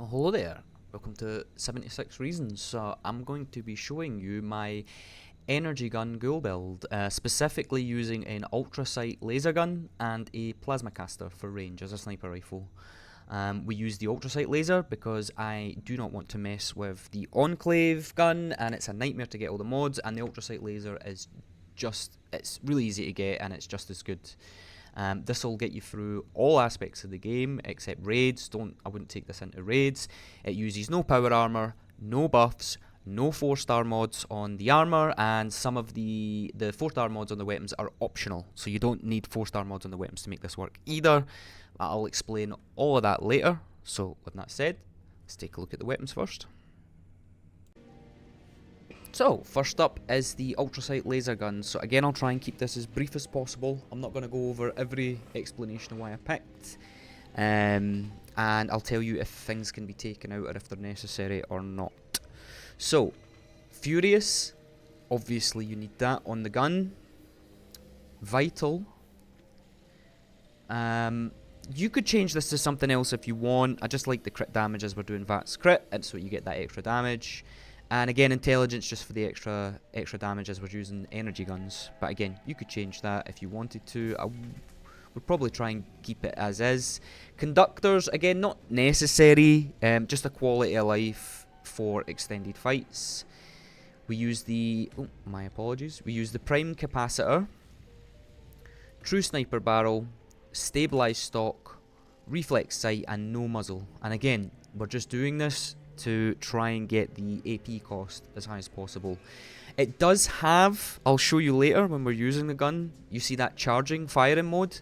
Well, hello there. Welcome to 76 Reasons. So I'm going to be showing you my energy gun ghoul build, specifically using an Ultracite laser gun and a plasma caster for range as a sniper rifle. We use the Ultracite laser because I do not want to mess with the Enclave gun, and it's a nightmare to get all the mods, and the Ultracite laser is it's really easy to get and it's just as good. This will get you through all aspects of the game except raids. I wouldn't take this into raids. It uses no power armor, no buffs, no 4-star mods on the armor, and some of the 4-star mods on the weapons are optional, so you don't need 4-star mods on the weapons to make this work either. I'll explain all of that later. So with that said, let's take a look at the weapons first. So, first up is the Ultracite laser gun. So again, I'll try and keep this as brief as possible. I'm not going to go over every explanation of why I picked. And I'll tell you if things can be taken out or if they're necessary or not. So, Furious. Obviously you need that on the gun. Vital. You could change this to something else if you want. I just like the crit damage as we're doing VATS crit, and so you get that extra damage. And again, intelligence just for the extra damage as we're using energy guns. But again, you could change that if you wanted to. I would probably try and keep it as is. Conductors, again, not necessary. Just a quality of life for extended fights. We use the... oh, my apologies. We use the prime capacitor. True sniper barrel. Stabilized stock. Reflex sight and no muzzle. And again, we're just doing this to try and get the AP cost as high as possible. It does have, I'll show you later when we're using the gun, you see that charging firing mode.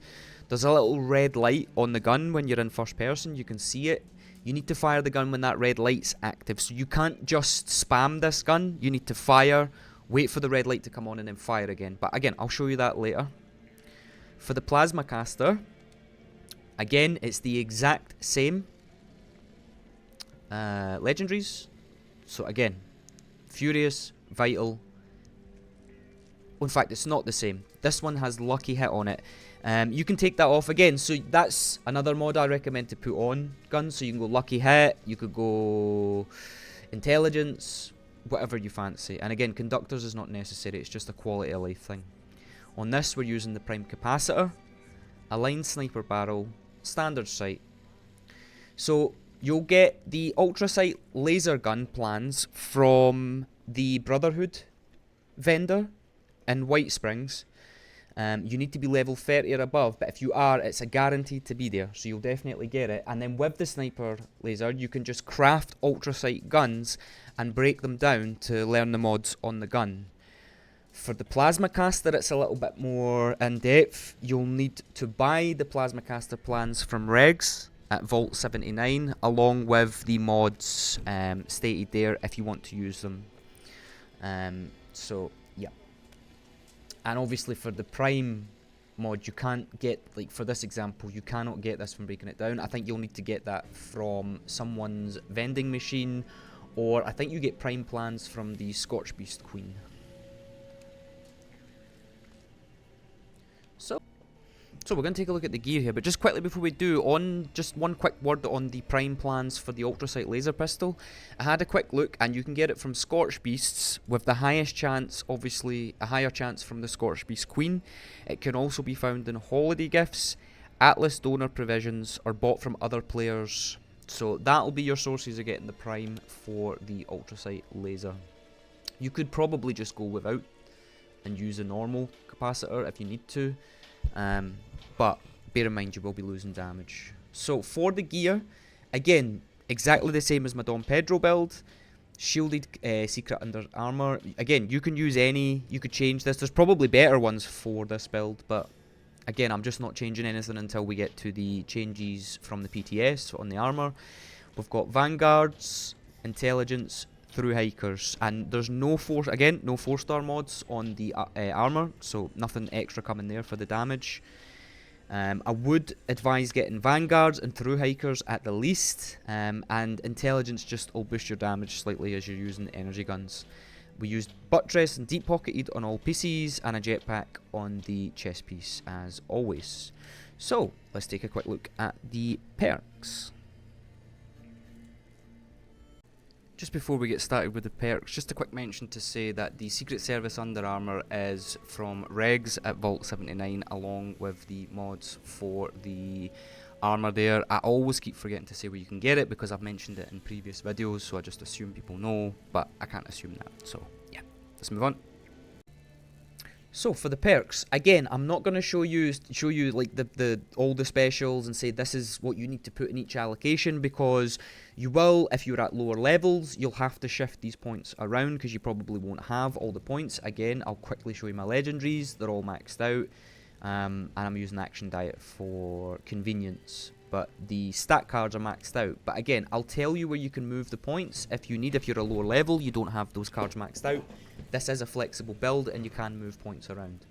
There's a little red light on the gun when you're in first person, you can see it. You need to fire the gun when that red light's active, so you can't just spam this gun. You need to fire, wait for the red light to come on and then fire again. But again, I'll show you that later. For the plasma caster, again, it's the exact same. Legendaries. So again, Furious, Vital. In fact, it's not the same. This one has Lucky Hit on it. You can take that off again. So that's another mod I recommend to put on guns. So you can go Lucky Hit, you could go Intelligence, whatever you fancy. And again, Conductors is not necessary. It's just a quality of life thing. On this, we're using the prime capacitor, aligned sniper barrel, standard sight. So you'll get the Ultracite laser gun plans from the Brotherhood vendor in White Springs. You need to be level 30 or above, but if you are, it's a guaranteed to be there, so you'll definitely get it. And then with the sniper laser, you can just craft Ultracite guns and break them down to learn the mods on the gun. For the plasma caster, it's a little bit more in depth. You'll need to buy the plasma caster plans from Regs at Vault 79, along with the mods stated there if you want to use them. So yeah, and obviously for the prime mod, you can't get, like for this example, you cannot get this from breaking it down. I think you'll need to get that from someone's vending machine, or I think you get prime plans from the Scorchbeast Queen. So we're going to take a look at the gear here, but just quickly before we do, just one quick word on the prime plans for the Ultracite laser pistol. I had a quick look, and you can get it from Scorchbeasts with the highest chance, obviously a higher chance from the Scorchbeast Queen. It can also be found in holiday gifts, Atlas donor provisions, or bought from other players. So that'll be your sources of getting the prime for the Ultracite laser. You could probably just go without and use a normal capacitor if you need to. But bear in mind you will be losing damage. So for the gear, again, exactly the same as my Dom Pedro build. Shielded secret under armor. Again, you can use any, you could change this. There's probably better ones for this build, but again, I'm just not changing anything until we get to the changes from the PTS on the armor. We've got Vanguards, Intelligence, Through Hikers, and there's no 4-star mods on the armor, so nothing extra coming there for the damage. I would advise getting Vanguards and Through Hikers at the least, and Intelligence just will boost your damage slightly as you're using energy guns. We used Buttress and Deep Pocketed on all PCs, and a Jetpack on the chest piece as always. So let's take a quick look at the perks. Just before we get started with the perks, just a quick mention to say that the Secret Service Under Armour is from Regs at Vault 79, along with the mods for the armour there. I always keep forgetting to say where you can get it because I've mentioned it in previous videos, so I just assume people know, but I can't assume that. So yeah, let's move on. So for the perks, again, I'm not going to show you like all the specials and say this is what you need to put in each allocation, because you will, if you're at lower levels, you'll have to shift these points around because you probably won't have all the points. Again, I'll quickly show you my legendaries. They're all maxed out, and I'm using Action Diet for convenience, but the stat cards are maxed out. But again, I'll tell you where you can move the points if you need. If you're a lower level, you don't have those cards maxed out. This is a flexible build and you can move points around.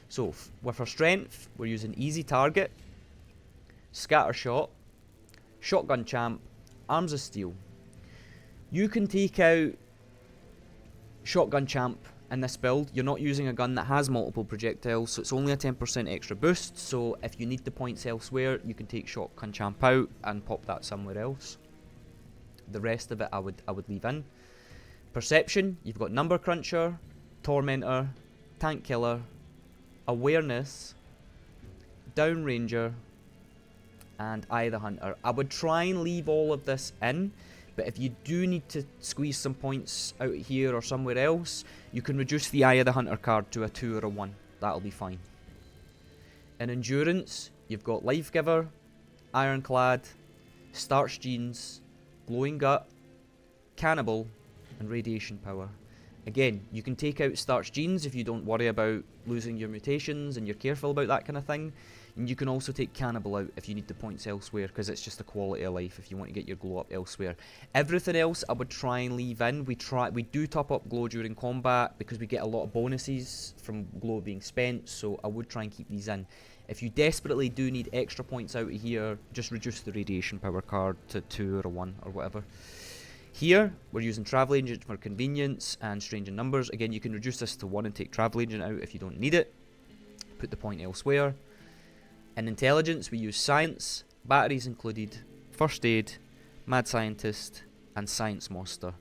So with our strength, we're using Easy Target, Scatter Shot, Shotgun Champ, Arms of Steel. You can take out Shotgun Champ in this build. You're not using a gun that has multiple projectiles, so it's only a 10% extra boost. So if you need the points elsewhere, you can take Shotgun Champ out and pop that somewhere else. The rest of it I would leave in. Perception, you've got Number Cruncher, Tormentor, Tank Killer, Awareness, Down Ranger, and Eye of the Hunter. I would try and leave all of this in, but if you do need to squeeze some points out here or somewhere else, you can reduce the Eye of the Hunter card to a 2 or a 1. That'll be fine. In Endurance, you've got Life Giver, Ironclad, Starch Jeans, Glowing Gut, Cannibal, and Radiation Power. Again, you can take out Starch Jeans if you don't worry about losing your mutations and you're careful about that kind of thing. And you can also take Cannibal out if you need the points elsewhere, because it's just a quality of life if you want to get your glow up elsewhere. Everything else I would try and leave in. We do top up glow during combat because we get a lot of bonuses from glow being spent, so I would try and keep these in. If you desperately do need extra points out of here, just reduce the Radiation Power card to 2 or a 1 or whatever. Here, we're using Travel Agent for convenience and Strange in Numbers. Again, you can reduce this to 1 and take Travel Agent out if you don't need it. Put the point elsewhere. In Intelligence, we use Science, batteries included, First Aid, Mad Scientist, and Science Monster.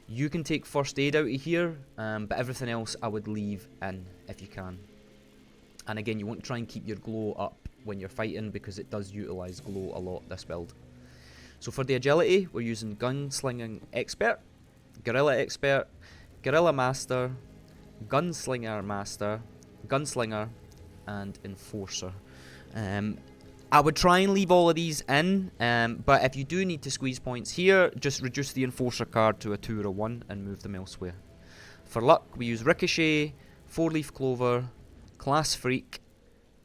You can take First Aid out of here, but everything else I would leave in if you can. And again, you want to try and keep your glow up when you're fighting because it does utilise glow a lot, this build. So for the agility, we're using Gunslinging Expert, Guerrilla Expert, Guerrilla Master, Gunslinger Master, Gunslinger, and Enforcer. I would try and leave all of these in, but if you do need to squeeze points here, just reduce the Enforcer card to a 2 or a 1 and move them elsewhere. For luck, we use Ricochet, 4-Leaf Clover, Class Freak,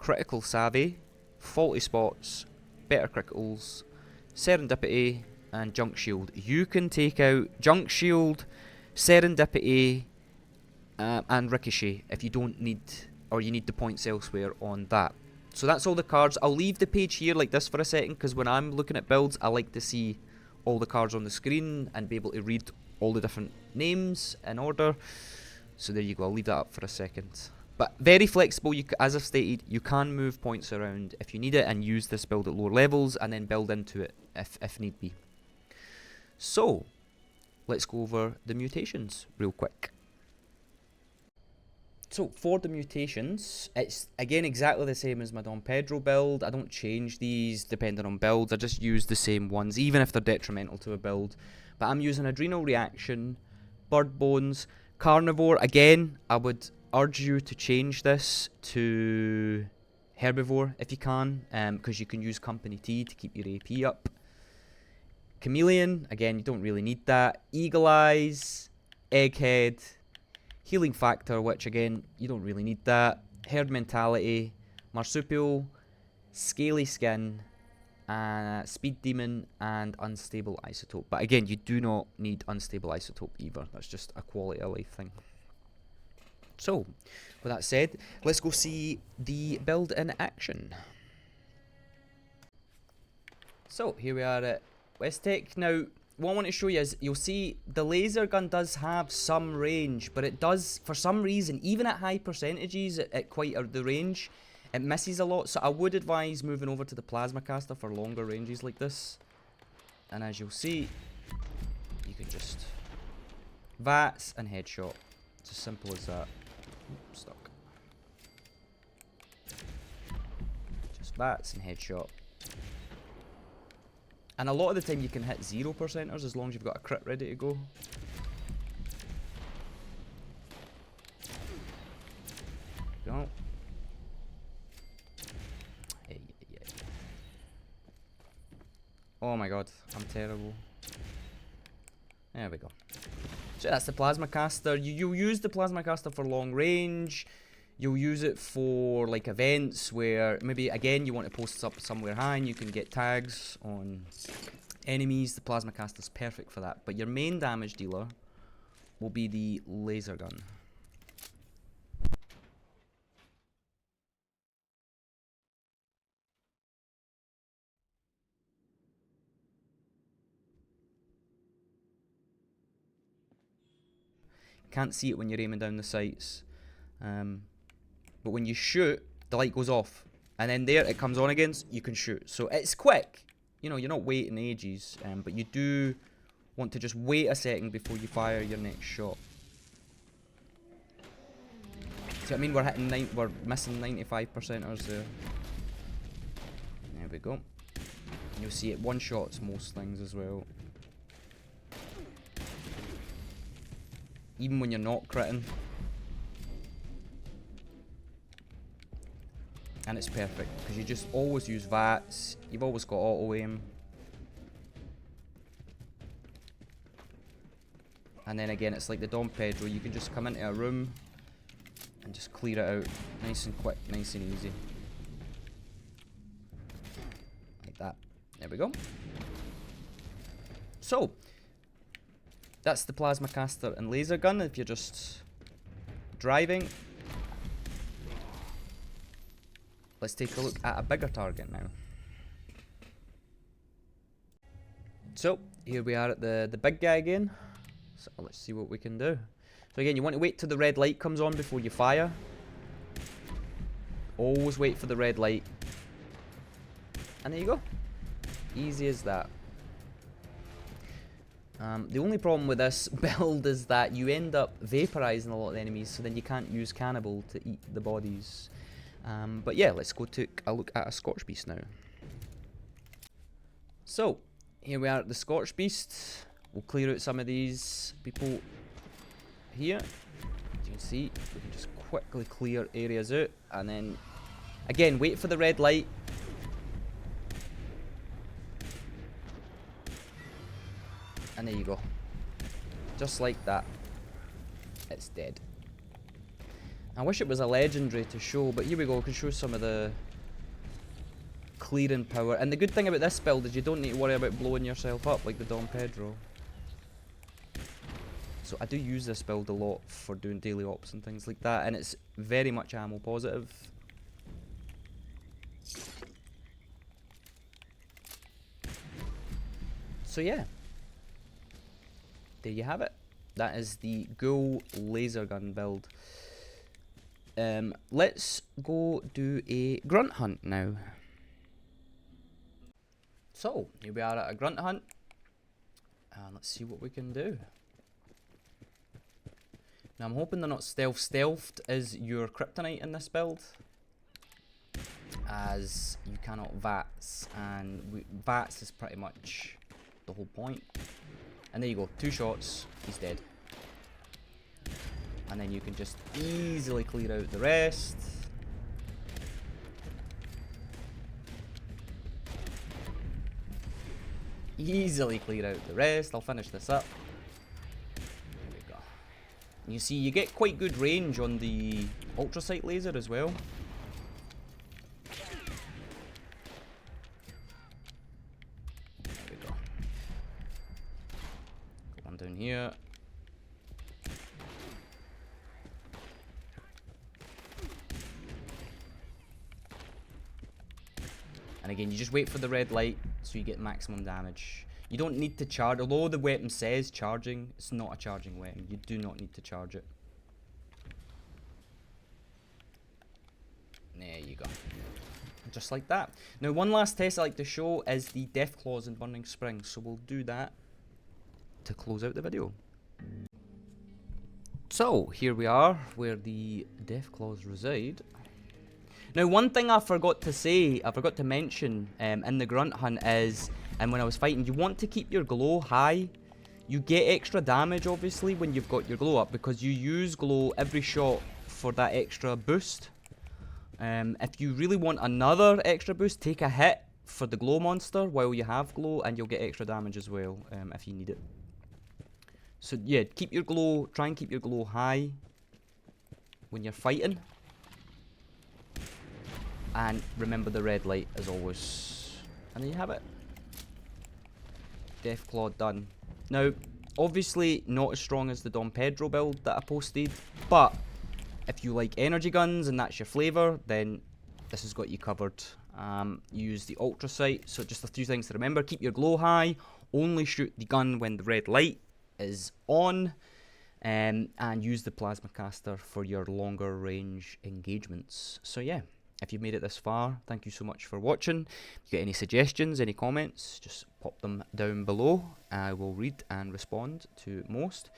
Critical Savvy, Faulty Spots, Better Criticals, Serendipity, and Junk Shield. You can take out Junk Shield, Serendipity, and Ricochet if you don't need, or you need the points elsewhere on that. So that's all the cards. I'll leave the page here like this for a second, because when I'm looking at builds, I like to see all the cards on the screen and be able to read all the different names in order. So there you go, I'll leave that up for a second. But very flexible, as I've stated, you can move points around if you need it and use this build at lower levels and then build into it if need be. So, let's go over the mutations real quick. So, for the mutations, it's again exactly the same as my Don Pedro build. I don't change these depending on builds, I just use the same ones, even if they're detrimental to a build. But I'm using Adrenal Reaction, Bird Bones, Carnivore. Again, I would urge you to change this to Herbivore if you can, because you can use Company T to keep your AP up. Chameleon, again, you don't really need that. Eagle Eyes, Egghead, Healing Factor, which again, you don't really need that. Herd Mentality, Marsupial, Scaly Skin, Speed Demon, and Unstable Isotope. But again, you do not need Unstable Isotope either. That's just a quality of life thing. So, with that said, let's go see the build in action. So, here we are at West Tech. Now, what I want to show you is, you'll see the laser gun does have some range, but it does, for some reason, even at high percentages, at quite the range, it misses a lot. So I would advise moving over to the plasma caster for longer ranges like this. And as you'll see, you can just VATS and headshot. It's as simple as that. Oops, stuck. Just VATS and headshot. And a lot of the time you can hit 0%ers as long as you've got a crit ready to go. Go. Hey, hey, hey. Oh my god, I'm terrible. There we go. So that's the plasma caster. You'll use the plasma caster for long range. You'll use it for like events where maybe again you want to post up somewhere high and you can get tags on enemies. The plasma caster's perfect for that. But your main damage dealer will be the laser gun. Can't see it when you're aiming down the sights. But when you shoot, the light goes off. And then there, it comes on again, so you can shoot. So it's quick. You know, you're not waiting ages. But you do want to just wait a second before you fire your next shot. See what I mean? We're missing 95%ers there. There we go. And you'll see it one-shots most things as well. Even when you're not critting. And it's perfect, because you just always use VATS. You've always got auto aim. And then again, it's like the Dom Pedro. You can just come into a room and just clear it out. Nice and quick, nice and easy. Like that. There we go. So, that's the plasma caster and laser gun if you're just driving. Let's take a look at a bigger target now. So, here we are at the big guy again. So, let's see what we can do. So again, you want to wait till the red light comes on before you fire. Always wait for the red light. And there you go. Easy as that. The only problem with this build is that you end up vaporizing a lot of the enemies, so then you can't use Cannibal to eat the bodies. But yeah, let's go take a look at a Scorchbeast now. So, here we are at the Scorchbeast. We'll clear out some of these people here. As you can see, we can just quickly clear areas out. And then, again, wait for the red light. And there you go. Just like that. It's dead. I wish it was a legendary to show, but here we go. We can show some of the clearing power. And the good thing about this build is you don't need to worry about blowing yourself up like the Dom Pedro. So I do use this build a lot for doing daily ops and things like that, and it's very much ammo positive. So yeah. There you have it. That is the Ghoul laser gun build. Let's go do a Grunt Hunt now. So, here we are at a Grunt Hunt. And let's see what we can do. Now, I'm hoping they're not stealthed as your kryptonite in this build. As you cannot VATS. And VATS is pretty much the whole point. And there you go, 2 shots, he's dead. And then you can just easily clear out the rest. Easily clear out the rest. I'll finish this up. There we go. And you see, you get quite good range on the Ultracite laser as well. There we go. Got one down here. And again, you just wait for the red light so you get maximum damage. You don't need to charge, although the weapon says charging, it's not a charging weapon. You do not need to charge it. There you go. Just like that. Now, one last test I like to show is the Deathclaws and Burning Springs. So we'll do that to close out the video. So, here we are, where the Deathclaws reside. Now, one thing I forgot to say, I forgot to mention in the Grunt Hunt is, and when I was fighting, you want to keep your glow high. You get extra damage, obviously, when you've got your glow up, because you use glow every shot for that extra boost. If you really want another extra boost, take a hit for the glow monster while you have glow, and you'll get extra damage as well if you need it. So yeah, keep your glow, try and keep your glow high when you're fighting. And remember the red light as always. And there you have it. Deathclaw done. Now, obviously not as strong as the Dom Pedro build that I posted, but if you like energy guns and that's your flavour, then this has got you covered. Use the Ultracite, so just a few things to remember. Keep your glow high, only shoot the gun when the red light is on, and use the plasma caster for your longer range engagements. So yeah, if you've made it this far, thank you so much for watching. If you get any suggestions, any comments, just pop them down below. I will read and respond to most.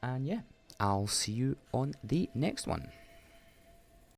And yeah, I'll see you on the next one.